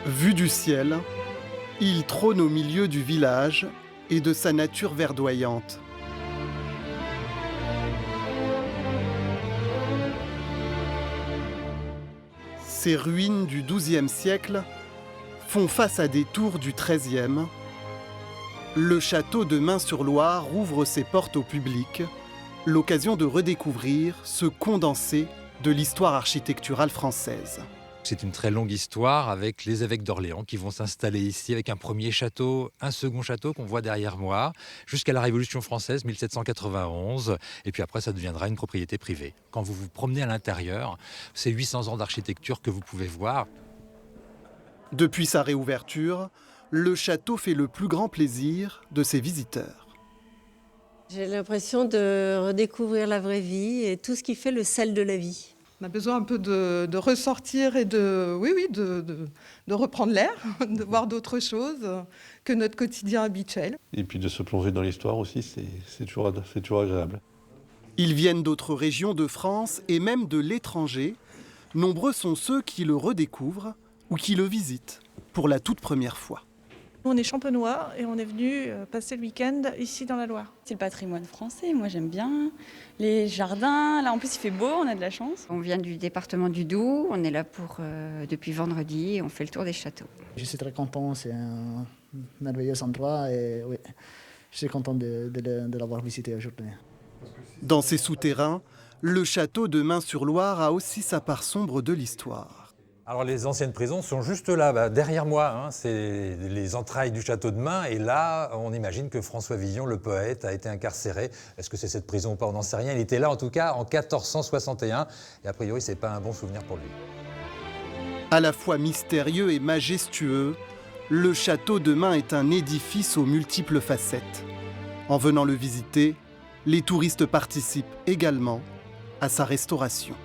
Vu du ciel, il trône au milieu du village et de sa nature verdoyante. Ces ruines du XIIe siècle font face à des tours du XIIIe. Le château de Mains-sur-Loire ouvre ses portes au public, l'occasion de redécouvrir ce condensé de l'histoire architecturale française. C'est une très longue histoire avec les évêques d'Orléans qui vont s'installer ici avec un premier château, un second château qu'on voit derrière moi, jusqu'à la Révolution française, 1791. Et puis après, ça deviendra une propriété privée. Quand vous vous promenez à l'intérieur, c'est 800 ans d'architecture que vous pouvez voir. Depuis sa réouverture, le château fait le plus grand plaisir de ses visiteurs. J'ai l'impression de redécouvrir la vraie vie et tout ce qui fait le sel de la vie. On a besoin un peu de ressortir et de reprendre l'air, de voir d'autres choses que notre quotidien habituel. Et puis de se plonger dans l'histoire aussi, c'est toujours agréable. Ils viennent d'autres régions de France et même de l'étranger. Nombreux sont ceux qui le redécouvrent ou qui le visitent pour la toute première fois. On est champenois et on est venu passer le week-end ici dans la Loire. C'est le patrimoine français, moi j'aime bien. Les jardins, là en plus il fait beau, on a de la chance. On vient du département du Doubs, on est là depuis vendredi et on fait le tour des châteaux. Je suis très content, c'est un merveilleux endroit et oui, je suis content de l'avoir visité aujourd'hui. Dans ses souterrains, le château de Mains-sur-Loire a aussi sa part sombre de l'histoire. Alors les anciennes prisons sont juste là, derrière moi, c'est les entrailles du château de Mains. Et là, on imagine que François Villon, le poète, a été incarcéré. Est-ce que c'est cette prison ou pas, on n'en sait rien. Il était là en tout cas en 1461 et a priori, c'est pas un bon souvenir pour lui. À la fois mystérieux et majestueux, le château de Mains est un édifice aux multiples facettes. En venant le visiter, les touristes participent également à sa restauration.